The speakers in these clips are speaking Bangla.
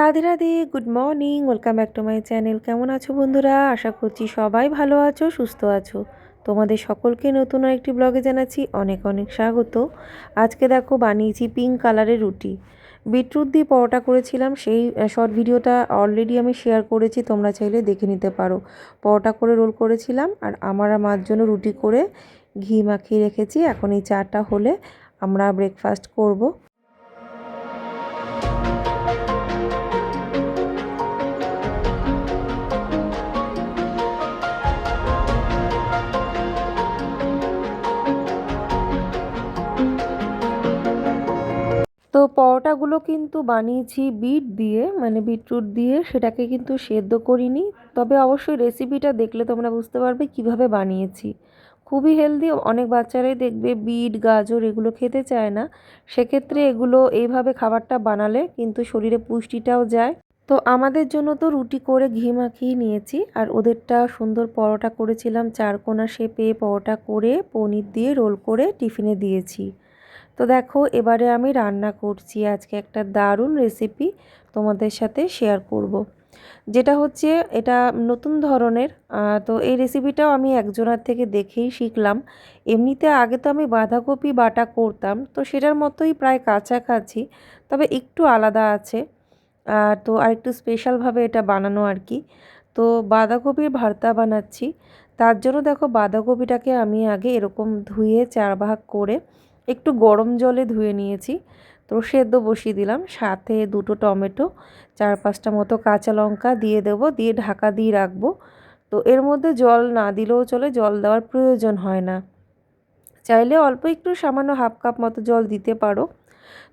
Radhe Radhe, good morning, welcome back to my channel. কেমন আছো বন্ধুরা? আশা করছি সবাই ভালো আছো, সুস্থ আছো। তোমাদের সকলকে নতুন আরেকটি ব্লগে জানাচ্ছি অনেক অনেক স্বাগত। আজকে দেখো বানিয়েছি পিঙ্ক কালারের রুটি, বিটরুট দিয়ে পরোটা করেছিলাম। সেই শর্ট ভিডিওটা অলরেডি আমি শেয়ার করেছি, তোমরা চাইলে দেখে নিতে পারো। পরোটা করে রোল করেছিলাম আর আমার আর মার জন্য রুটি করে ঘি মাখিয়ে রেখেছি। এখন এই চাটা হলে আমরা ব্রেকফাস্ট করব। তো পরোটাগুলো কিন্তু বানিয়েছি বিট দিয়ে, মানে বিটরুট দিয়ে, সেটাকে কিন্তু সেদ্ধ করিনি। তবে অবশ্যই রেসিপিটা দেখলে তোমরা বুঝতে পারবে কিভাবে বানিয়েছি। খুবই হেলদি, অনেক বাচ্চারাই দেখবে বিট গাজর এগুলো খেতে চায় না। সেক্ষেত্রে এগুলো এইভাবে খাবারটা বানালে কিন্তু শরীরে পুষ্টিটাও যায়। তো আমাদের জন্য তো রুটি করে ঘি মাখিয়ে নিয়েছি, আর ওদেরটা সুন্দর পরোটা করেছিলাম চারকোনা শেপে। পরোটা করে পনির দিয়ে রোল করে টিফিনে দিয়েছি। তো দেখো এবারে আমি রান্না করছি আজকে একটা দারুণ রেসিপি তোমাদের সাথে শেয়ার করব। যেটা হচ্ছে এটা নতুন ধরনের। তো এই রেসিপিটাও আমি একজনের থেকে দেখেই শিখলাম। এমনিতে আগে তো আমি বাঁধাকপি বাটা করতাম, তো সেটার মতোই প্রায় কাছাকাছি, তবে একটু আলাদা আছে। তো আরেকটু স্পেশালভাবে এটা বানানো আর কি। তো বাঁধাকপির ভর্তা বানাচ্ছি। তার জন্য দেখো বাঁধাকপিটাকে আমি আগে এরকম ধুয়ে 4 ভাগ করে একটু গরম জলে ধুয়ে নিয়েছি। তো সেদ্ধ বসিয়ে দিলাম, সাথে 2টো টমেটো, 4-5টা মতো কাঁচা লঙ্কা দিয়ে দেবো, দিয়ে ঢাকা দিয়ে রাখবো। তো এর মধ্যে জল না দিলেও চলে, জল দেওয়ার প্রয়োজন হয় না। চাইলে অল্প একটু সামান্য 1/2 কাপ মতো জল দিতে পারো।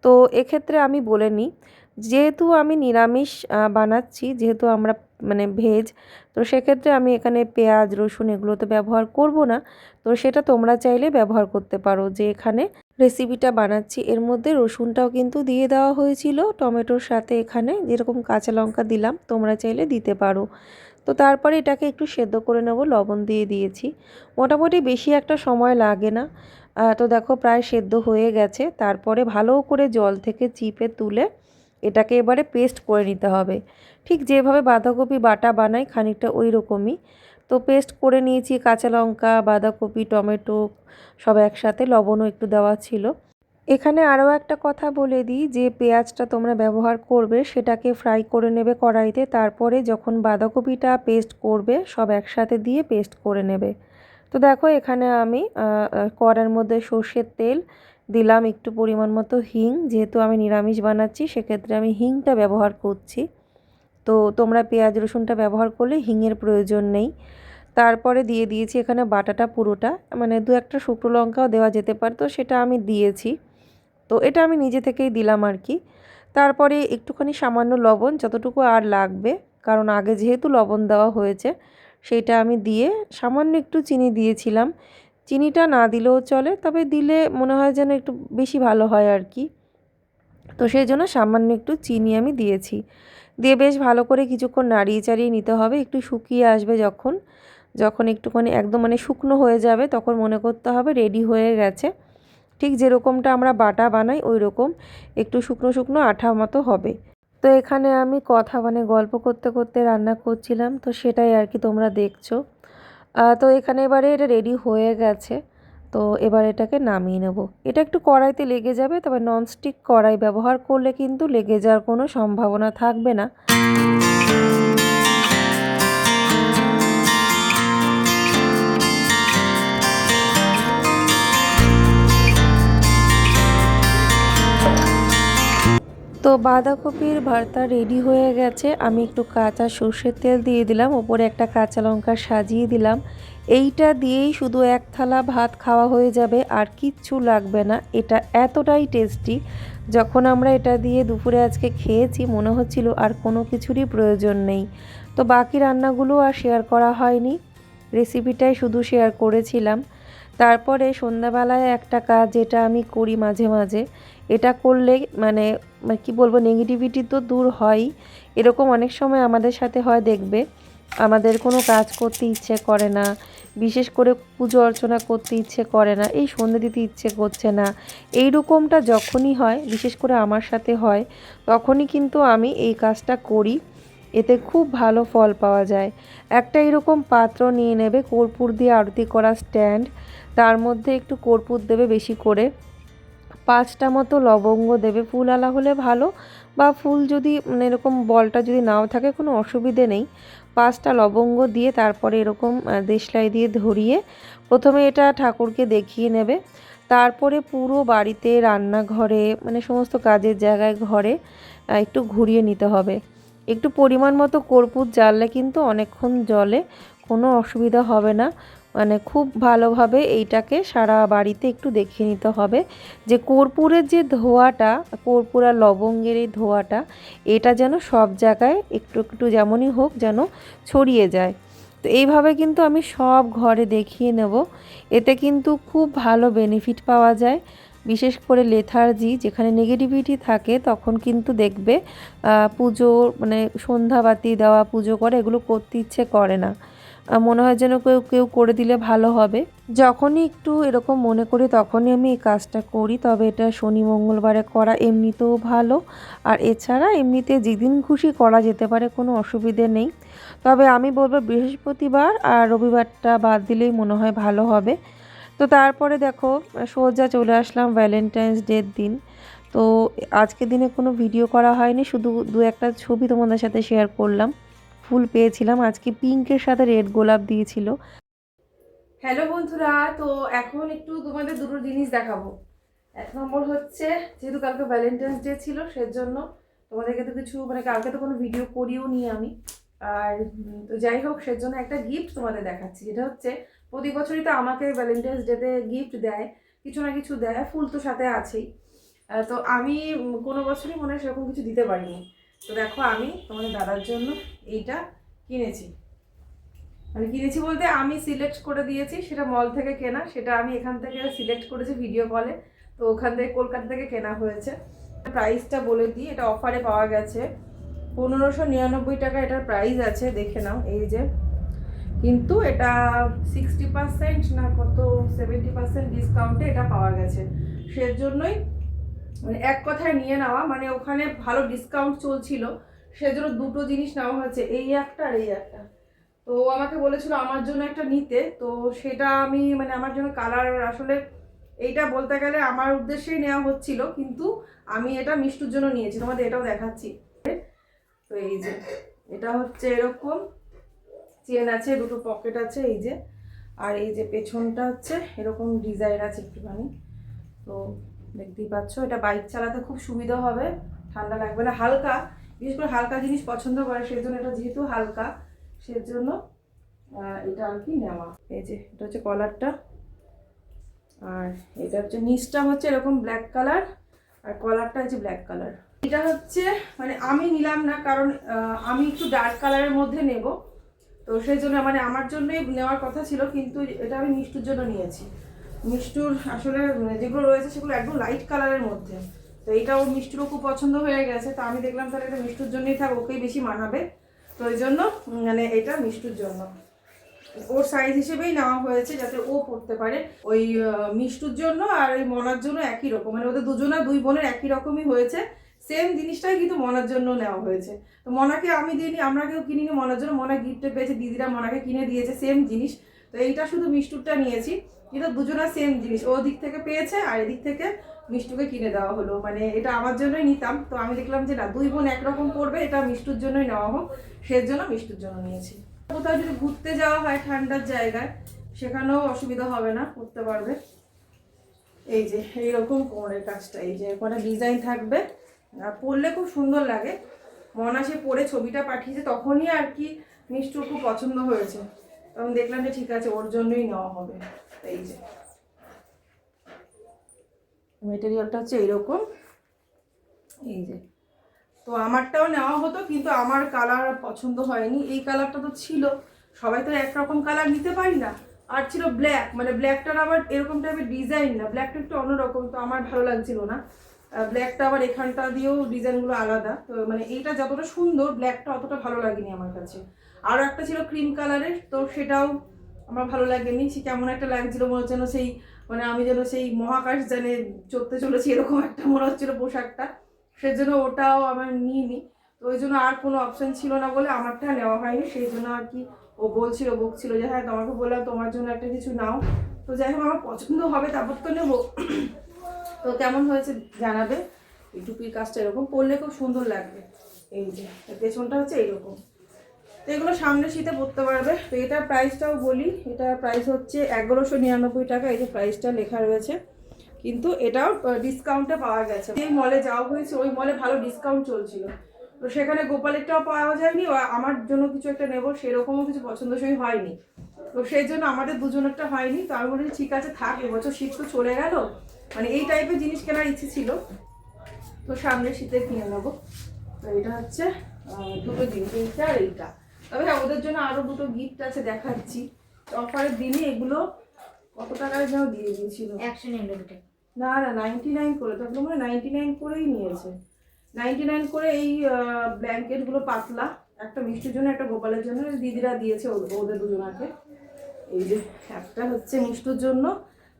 তো এক্ষেত্রে আমি বলে নিই, যেহেতু আমি নিরামিষ বানাচ্ছি, যেহেতু আমরা মানে ভেজ, তো সেক্ষেত্রে আমি এখানে পেঁয়াজ রসুন এগুলো তো ব্যবহার করব না। তো সেটা তোমরা চাইলে ব্যবহার করতে পারো। যে এখানে রেসিপিটা বানাচ্ছি এর মধ্যে রসুনটাও কিন্তু দিয়ে দেওয়া হয়েছিল টমেটোর সাথে, এখানে যেরকম কাঁচা লঙ্কা দিলাম তোমরা চাইলে দিতে পারো। তো তারপরে এটাকে একটু সেদ্ধ করে নেব, লবণ দিয়ে দিয়েছি। মোটামুটি বেশি একটা সময় লাগে না। তো দেখো প্রায় সেদ্ধ হয়ে গেছে। তারপরে ভালো করে জল থেকে চিপে তুলে এটাকে এবারে পেস্ট করে নিতে হবে, ঠিক যেভাবে বাঁধাকপি বাটা বানাই খানিকটা ওই রকমই। তো পেস্ট করে নিয়েছি, কাঁচা লঙ্কা বাঁধাকপি টমেটো সব একসাথে, লবণও একটু দেওয়া ছিল। এখানে আরও একটা কথা বলে দিই, যে পেঁয়াজটা তোমরা ব্যবহার করবে সেটাকে ফ্রাই করে নেবে কড়াইতে, তারপরে যখন বাঁধাকপিটা পেস্ট করবে সব একসাথে দিয়ে পেস্ট করে নেবে। তো দেখো এখানে আমি কড়াইয়ের মধ্যে সর্ষের তেল দিলাম, একটু পরিমাণ মতো হিং, যেহেতু আমি নিরামিষ বানাচ্ছি সেক্ষেত্রে আমি হিংটা ব্যবহার করছি। তো তোমরা পেঁয়াজ রসুনটা ব্যবহার করলে হিংয়ের প্রয়োজন নেই। তারপরে দিয়ে দিয়েছি এখানে বাটাটা পুরোটা, মানে 2-1টা শুকনো লঙ্কাও দেওয়া যেতে পারতো, সেটা আমি দিয়েছি। তো এটা আমি নিজে থেকেই দিলাম আর কি। তারপরে একটুখানি সামান্য লবণ, যতটুকু আর লাগবে, কারণ আগে যেহেতু লবণ দেওয়া হয়েছে, সেইটা আমি দিয়ে সামান্য একটু চিনি দিয়েছিলাম। চিনিটা না দিলেও চলে, তবে দিলে মনে হয় যেন একটু বেশি ভালো হয় আর কি। তো সেই জন্য সামান্য একটু চিনি আমি দিয়েছি। দিয়ে বেশ ভালো করে কিছুক্ষণ নাড়িয়ে চাড়িয়ে নিতে হবে। একটু শুকিয়ে আসবে যখন, যখন একটুখানি একদম মানে শুকনো হয়ে যাবে, তখন মনে করতে হবে রেডি হয়ে গেছে। ঠিক যেরকমটা আমরা বাটা বানাই ওই রকম একটু শুকনো শুকনো আঠা মতো হবে। তো এখানে আমি কথা মানে গল্প করতে করতে রান্না করছিলাম, তো সেটাই আর কি তোমরা দেখছো। তো এখানে এবারে এটা রেডি হয়ে গেছে। তো এবার এটাকে নামিয়ে নেব। এটা একটু কড়াইতে লেগে যাবে, তবে ননস্টিক কড়াই ব্যবহার করলে কিন্তু লেগে যাওয়ার কোনো সম্ভাবনা থাকবে না। তো বাঁধাকপির ভর্তা রেডি হয়ে গেছে। আমি একটু কাঁচা সর্ষের তেল দিয়ে দিলাম, ওপরে একটা কাঁচা লঙ্কা সাজিয়ে দিলাম। এইটা দিয়েই শুধু 1 থালা ভাত খাওয়া হয়ে যাবে, আর কিচ্ছু লাগবে না। এটা এতটাই টেস্টি, যখন আমরা এটা দিয়ে দুপুরে আজকে খেয়েছি মনে হচ্ছিল আর কোনো কিছুরই প্রয়োজন নেই। তো বাকি রান্নাগুলো আর শেয়ার করা হয়নি, রেসিপিটাই শুধু শেয়ার করেছিলাম। তারপরে সন্ধ্যাবেলায় একটা কাজ যেটা আমি করি মাঝে মাঝে, এটা করলে মানে কি বলবো, নেগেটিভিটি তো দূর হয়ই। এরকম অনেক সময় আমাদের সাথে হয় দেখবে, আমাদের কোনো কাজ করতে ইচ্ছে করে না, বিশেষ করে পুজো অর্চনা করতে ইচ্ছে করে না, এই সন্ধে দিতে ইচ্ছে করছে না, এই রকমটা যখনই হয়, বিশেষ করে আমার সাথে হয়, তখনই কিন্তু আমি এই কাজটা করি। এতে খুব ভালো ফল পাওয়া যায়। একটা এরকম পাত্র নিয়ে নেবে, কর্পূর দিয়ে আরতি করা স্ট্যান্ড, তার মধ্যে একটু কর্পূর দেবে বেশি করে, 5টা মতো লবঙ্গ দেবে, ফুলওয়ালা হলে ভালো, বা ফুল যদি মানে এরকম বলটা যদি নাও থাকে কোনো অসুবিধে নেই। 5টা লবঙ্গ দিয়ে তারপরে এরকম দেশলাই দিয়ে ধরিয়ে প্রথমে এটা ঠাকুরকে দেখিয়ে নেবে। তারপরে পুরো বাড়িতে, রান্নাঘরে, মানে সমস্ত কাজের জায়গায়, ঘরে একটু ঘুরিয়ে নিতে হবে। একটু পরিমাণ মতো কর্পূর জ্বাললে কিন্তু অনেকক্ষণ জ্বলে, কোনো অসুবিধা হবে না। মানে খুব ভালোভাবে এইটাকে সারা বাড়িতে একটু দেখিয়ে নিতে হবে যে কর্পূরের যে ধোঁয়াটা, কর্পূর আর লবঙ্গের এই ধোঁয়াটা, এটা যেন সব জায়গায় একটু একটু যেমনই হোক যেন ছড়িয়ে যায়। তো এইভাবে কিন্তু আমি সব ঘরে দেখিয়ে নেব। এতে কিন্তু খুব ভালো বেনিফিট পাওয়া যায়। বিশেষ করে লেথার্জি যেখানে নেগেটিভিটি থাকে তখন কিন্তু দেখবে পুজো মানে সন্ধ্যাবাতি দেওয়া, পুজো করে এগুলো করতে ইচ্ছে করে না, মনে হয় যেন কেউ কেউ করে দিলে ভালো হবে। যখনই একটু এরকম মনে করি তখনই আমি এই কাজটা করি। তবে এটা শনি মঙ্গলবারে করা এমনিতেও ভালো, আর এছাড়া এমনিতে যেদিন খুশি করা যেতে পারে, কোনো অসুবিধে নেই। তবে আমি বলবো বৃহস্পতিবার আর রবিবারটা বাদ দিলেই মনে হয় ভালো হবে। তো তারপরে দেখো সোজা চলে আসলাম ভ্যালেন্টাইন্স ডের দিন। তো আজকের দিনে কোনো ভিডিও করা হয়নি, শুধু দু একটা ছবি তোমাদের সাথে শেয়ার করলাম। ফুল পেয়েছিলাম আজকে, পিঙ্কের সাথে রেড গোলাপ দিয়েছিল। হ্যালো বন্ধুরা, তো এখন একটু তোমাদের দুটো জিনিস দেখাবো। এক নম্বর হচ্ছে, যেহেতু কালকে ভ্যালেন্টাইন্স ডে ছিল সেজন্য তোমাদেরকে তো কিছু মানে কালকে তো কোনো ভিডিও করিও নি আমি। আর তো যাই হোক, সেজন্য একটা গিফট তোমাদের দেখাচ্ছি, যেটা হচ্ছে প্রতি বছরই তো আমাকে ভ্যালেন্টাইন্স ডেতে গিফট দেয়, কিছু না কিছু দেয়, ফুল তো সাথে আছেই। তো আমি কোনো বছরই মনে হয় সেরকম কিছু দিতে পারিনি। তো দেখো আমি তোমাদের দাদার জন্য এইটা কিনেছি। মানে কিনেছি বলতে আমি সিলেক্ট করে দিয়েছি, সেটা মল থেকে কেনা, সেটা আমি এখান থেকে সিলেক্ট করেছি ভিডিও কলে। তো ওখান থেকে কলকাতা থেকে কেনা হয়েছে। প্রাইসটা বলে দিই, এটা অফারে পাওয়া গেছে 1599 টাকা এটার প্রাইস আছে, দেখে নাও এই যে। কিন্তু এটা 60% না কত 70% ডিসকাউন্টে এটা পাওয়া গেছে, সেজন্যই মানে এক কথায় নিয়ে নেওয়া, মানে ওখানে ভালো ডিসকাউন্ট চলছিল, সেজন্য দুটো জিনিস নেওয়া হয়েছে, এই একটা আর এই একটা। তো আমাকে বলেছিল আমার জন্য একটা নিতে, তো সেটা আমি মানে আমার জন্য কালার আসলে এইটা বলতে গেলে আমার উদ্দেশ্যেই নেওয়া হচ্ছিল, কিন্তু আমি এটা মিষ্টুর জন্য নিয়েছি, তোমাদের এটাও দেখাচ্ছি। তো এই যে এটা হচ্ছে এরকম চেন আছে, দুটো পকেট আছে এই যে, আর এই যে পেছনটা হচ্ছে এরকম ডিজাইন আছে একটুখানি। তো দেখতেই পাচ্ছ, এটা বাইক চালাতে খুব সুবিধা হবে, ঠান্ডা লাগবে না, হালকা, বিশেষ করে হালকা জিনিস পছন্দ করে, সেজন্য এটা যেহেতু হালকা সেজন্য এটা আর কি নেওয়া। এই যে এটা হচ্ছে কলারটা, আর এটা হচ্ছে নিচটা হচ্ছে এরকম ব্ল্যাক কালার, আর কলারটা হচ্ছে ব্ল্যাক কালার। এটা হচ্ছে মানে আমি নিলাম না, কারণ আমি একটু ডার্ক কালারের মধ্যে নেব, তো সেই জন্য মানে আমার জন্যই নেওয়ার কথা ছিল, কিন্তু এটা আমি মিষ্টুর জন্য নিয়েছি। মিষ্টুর আসলে যেগুলো রয়েছে সেগুলো একদম লাইট কালারের মধ্যে, তো এইটাও মিষ্টুরও খুব পছন্দ হয়ে গেছে। তো আমি দেখলাম তাহলে এটা মিষ্টুর জন্যই থাক, ওকেই বেশি মানাবে, তো এই জন্য মানে এটা মিষ্টুর জন্য ওর সাইজ হিসেবেই নেওয়া হয়েছে, যাতে ও পড়তে পারে। ওই মিষ্টুর জন্য আর ওই মনার জন্য একই রকম, মানে ওদের দুজনা দুই বোনের একই রকমই হয়েছে, সেম জিনিসটাই কিন্তু মনার জন্য নেওয়া হয়েছে। তো মনাকে আমি দিইনি, আমরা কেউ কিনিনি মনার জন্য, মনা গিফটে পেয়েছে, দিদিরা মনাকে কিনে দিয়েছে সেম জিনিস। তো এইটা শুধু মিষ্টুরটা নিয়েছি, কিন্তু দুজনা সেম জিনিস, ও দিক থেকে পেয়েছে আর এদিক থেকে মিষ্টুকে কিনে দেওয়া হলো। মানে এটা আমার জন্যই নিতাম, তো আমি দেখলাম যে না, দুই বোন একরকম করবে, এটা মিষ্টুর জন্যই নেওয়া হোক, সেজন্য মিষ্টুর জন্য নিয়েছি। কোথাও যদি ঘুরতে যাওয়া হয় ঠান্ডার জায়গায়, সেখানেও অসুবিধা হবে না, করতে পারবে। এই যে এইরকম কোমরের কাজটা, এই যে এখানে ডিজাইন থাকবে, পরলে খুব সুন্দর লাগে। মনা সে পরে ছবিটা পাঠিয়েছে তখনই আর কি মিষ্টুর খুব পছন্দ হয়েছে, তখন দেখলাম যে ঠিক আছে ওর জন্যই নেওয়া হবে। এই যে মেটেরিয়ালটা হচ্ছে এইরকম, এই যে। তো আমারটাও নেওয়া হতো, কিন্তু আমার কালার পছন্দ হয়নি, এই কালারটা তো ছিল, সবাই তো একরকম কালার নিতে পারি না, আর ছিল ব্ল্যাক, মানে ব্ল্যাকটার আবার এরকম টাইপের ডিজাইন না, ব্ল্যাকটা একটু অন্যরকম, তো আমার ভালো লাগছিল না। ব্ল্যাকটা আবার এখানটা দিয়েও ডিজাইনগুলো আলাদা, তো মানে এইটা যতটা সুন্দর ব্ল্যাকটা অতটা ভালো লাগেনি আমার কাছে। আরও একটা ছিল ক্রিম কালারের, তো সেটাও আমার ভালো লাগেনি। সে কেমন একটা লাগছিল, মনে হচ্ছে না সেই মানে আমি যেন সেই মহাকাশ যানে চড়তে চলেছি এরকম একটা মনে হচ্ছিল পোশাকটা, সেজন্য ওটাও আমার নিইনি। তো ওই জন্য আর কোনো অপশান ছিল না বলে আমারটা নেওয়া হয়নি। সেই জন্য আর কি ও বকছিল যে হ্যাঁ তোমাকে বললাম তোমার জন্য একটা কিছু নাও। তো যাই হোক আমার পছন্দ হবে তারপর তো নেবো। তো কেমন হয়েছে জানাবে। এই টুপির কাজটা এরকম পরলে খুব সুন্দর লাগবে। এই যে পেছনটা হচ্ছে এইরকম। তো এগুলো সামনে শীতে পরতে পারবে। তো এটার প্রাইসটাও বলি, এটার প্রাইস হচ্ছে 1199 টাকা। এই যে প্রাইসটা লেখা রয়েছে, কিন্তু এটাও ডিসকাউন্টে পাওয়া গেছে। এই মলে যাওয়া হয়েছে, ওই মলে ভালো ডিসকাউন্ট চলছিল, তো সেখানে গোপালেরটাও পাওয়া যায়নি। আমার জন্য কিছু একটা নেবো সেরকমও কিছু পছন্দসই হয়নি, তো সেই জন্য আমাদের দুজনেরটা হয়নি। তো আমি বলি ঠিক আছে থাক, এবছর শীত তো চলে গেল, মানে এই টাইপের জিনিস কেনার ইচ্ছে ছিল, তো সামনে শীতে কিনে নেবো। তো এটা হচ্ছে দুটো জিনিস, এইটা আর এইটা। তবে হ্যাঁ ওদের জন্য আরও দুটো গিফট আছে, দেখাচ্ছি। অফারের দিনই এগুলো কত টাকায় যেন দিয়ে দিয়েছিল, 199 না 99 করে, তখন মনে 99 করেই নিয়েছে। 99 করে এই ব্ল্যাঙ্কেটগুলো পাতলা, একটা মিষ্টির জন্য একটা গোপালের জন্য দিদিরা দিয়েছে ওদের দুজনাকে। এই যে একটা হচ্ছে মিষ্টুর জন্য,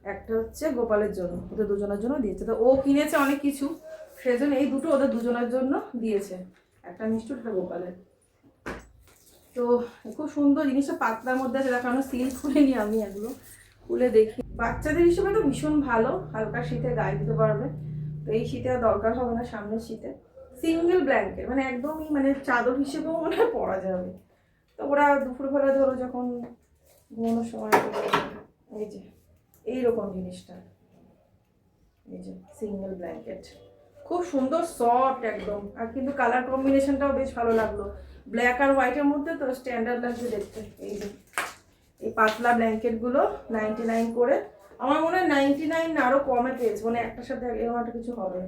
একটা হচ্ছে গোপালের জন্য, ওদের দুজনের জন্য দিয়েছে। তো ও কিনেছে অনেক কিছু, সেজন্য এই দুটো ওদের দুজনের জন্য দিয়েছে, একটা মিষ্টুর একটা গোপালের। তো খুব সুন্দর জিনিসটা, পাতলার মধ্যে আছে, দেখানো সিল খুলিনি আমি, এগুলো খুলে দেখি। বাচ্চাদের হিসেবে তো ভীষণ ভালো, হালকা শীতে গায়ে দিতে পারবে। তো এই শীতে আর দরকার হবে না, সামনের শীতে সিঙ্গেল ব্ল্যাঙ্কেট মানে একদমই মানে চাদর হিসেবেও মনে হয় পরা যাবে। তো ওরা দুপুরবেলা ধরো যখন ঘুমানোর সময়, এই যে এইরকম জিনিসটা, এই যে সিঙ্গেল ব্ল্যাঙ্কেট, খুব সুন্দর সফট একদম। আর কিন্তু কালার কম্বিনেশনটাও বেশ ভালো লাগলো, ব্ল্যাক আর হোয়াইটের মধ্যে, তো স্ট্যান্ডার্ড লাগছে দেখতে। এই যে এই পাতলা ব্ল্যাঙ্কেটগুলো 99 করে, আমার মনে হয় 99 না আরও কমে পেয়েছে, মানে একটার সাথে এরকম একটা কিছু হবে,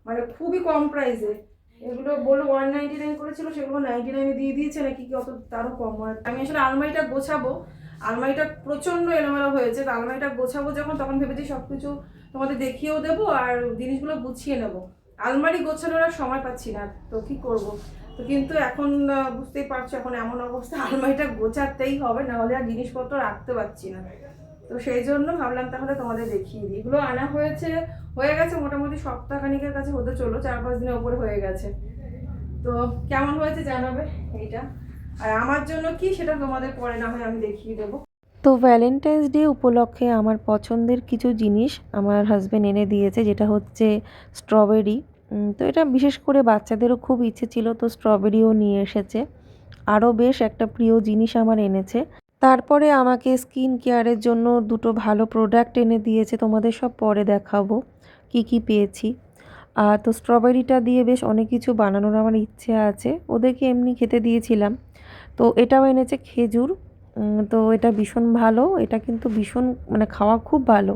মানে খুবই কম প্রাইসে। এগুলো বললো 199 করেছিল, সেগুলো 99 দিয়ে দিয়েছে নাকি কি, অত তারও কম হয়। আমি আসলে আলমারিটা গোছাবো, আলমারিটা প্রচণ্ড এলোমেলো হয়েছে, তো আলমারিটা গোছাবো যখন, তখন ভেবেছি সব কিছু তোমাদের দেখিয়েও দেবো আর জিনিসগুলো গুছিয়ে নেবো। আলমারি গোছানোর আর সময় পাচ্ছি না, তো কি করব। তো কিন্তু এখন বুঝতেই পারছো এখন এমন অবস্থা, আলমারিটা গোছাতেই হবে, নাহলে আর জিনিসপত্র রাখতে পারছি না। তো সেই জন্য ভাবলাম তাহলে তোমাদের দেখিয়ে দিই। এগুলো আনা হয়ে গেছে মোটামুটি সপ্তাহখানিকের কাছে হতে চলো, 4-5 দিনের ওপরে হয়ে গেছে। তো কেমন হয়েছে জানাবে এইটা, আর আমার জন্য কি সেটা তোমাদের পরে না হয় আমি দেখিয়ে দেবো। তো ভ্যালেন্টাইন্স ডে উপলক্ষে আমার পছন্দের কিছু জিনিস আমার হাজব্যান্ড এনে দিয়েছে, যেটা হচ্ছে স্ট্রবেরি। তো এটা বিশেষ করে বাচ্চাদেরও খুব ইচ্ছে ছিল, তো স্ট্রবেরিও নিয়ে এসেছে। আরও বেশ একটা প্রিয় জিনিস আমার এনেছে। তারপরে আমাকে স্কিন কেয়ারের জন্য দুটো ভালো প্রোডাক্ট এনে দিয়েছে, তোমাদের সব পরে দেখাবো কি কি পেয়েছি। তো স্ট্রবেরিটা দিয়ে বেশ অনেক কিছু বানানোর আমার ইচ্ছে আছে, ওদেরকে এমনি খেতে দিয়েছিলাম। তো এটাও এনেছে খেজুর। তো এটা ভীষণ ভালো, এটা কিন্তু ভীষণ মানে খাওয়া খুব ভালো।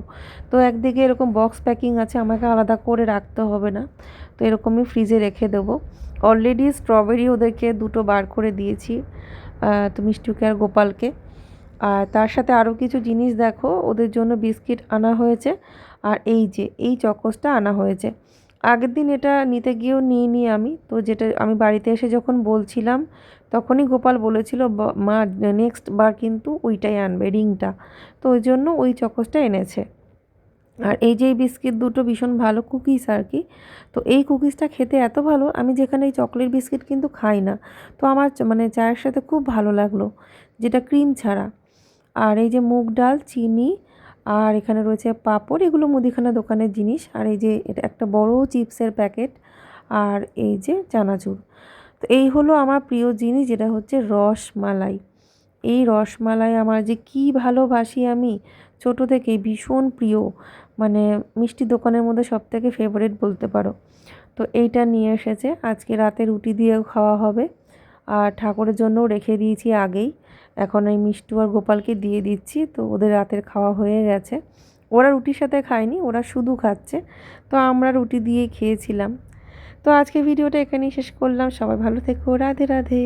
তো একদিকে এরকম বক্স প্যাকিং আছে, আমাকে আলাদা করে রাখতে হবে না, তো এরকমই ফ্রিজে রেখে দেবো। অলরেডি স্ট্রবেরি ওদেরকে দুটো বার করে দিয়েছি, তো মিষ্টুকে আর গোপালকে। আর তার সাথে আরও কিছু জিনিস দেখো, ওদের জন্য বিস্কিট আনা হয়েছে, আর এই যে এই চকোসটা আনা হয়েছে। আগের দিন এটা নিতে গিয়েও নিইনি আমি, তো যেটা আমি বাড়িতে এসে যখন বলছিলাম তখনই গোপাল বলেছিল মা নেক্সট বার কিন্তু ওইটাই আনবে, রিংটা। তো ওই জন্য ওই চকোসটা এনেছে। আর এই যে এই বিস্কিট দুটো ভীষণ ভালো কুকিজ আর কি। তো এই কুকিজটা খেতে এত ভালো, আমি যেখানে এই চকলেট বিস্কিট কিন্তু খাই না, তো আমার মানে চায়ের সাথে খুব ভালো লাগলো, যেটা ক্রিম ছাড়া। আর এই যে মুগ ডাল, চিনি, আর এখানে রয়েছে পাঁপড়, এগুলো মুদিখানা দোকানের জিনিস। আর এই যে এটা একটা বড় চিপসের প্যাকেট, আর এই যে চানাচুর। তো এই হলো আমার প্রিয় জিনিস, যেটা হচ্ছে রসমালাই। এই রসমালাই আমার যে কী ভালোবাসি আমি, ছোটো থেকেই ভীষণ প্রিয়, মানে মিষ্টি দোকানের মধ্যে সবথেকে ফেভারিট বলতে পারো। তো এইটা নিয়ে এসেছে, আজকে রাতে রুটি দিয়েও খাওয়া হবে, আর ঠাকুরের জন্যও রেখে দিয়েছি আগেই। এখন এই মিষ্টু আর গোপালকে দিয়ে দিচ্ছি, তো ওদের রাতের খাওয়া হয়ে গেছে। ওরা রুটির সাথে খায়নি, ওরা শুধু খাচ্ছে, তো আমরা রুটি দিয়েই খেয়েছিলাম। তো আজকে ভিডিওটা এখানেই শেষ করলাম, সবাই ভালো থেকো, রাধে রাধে।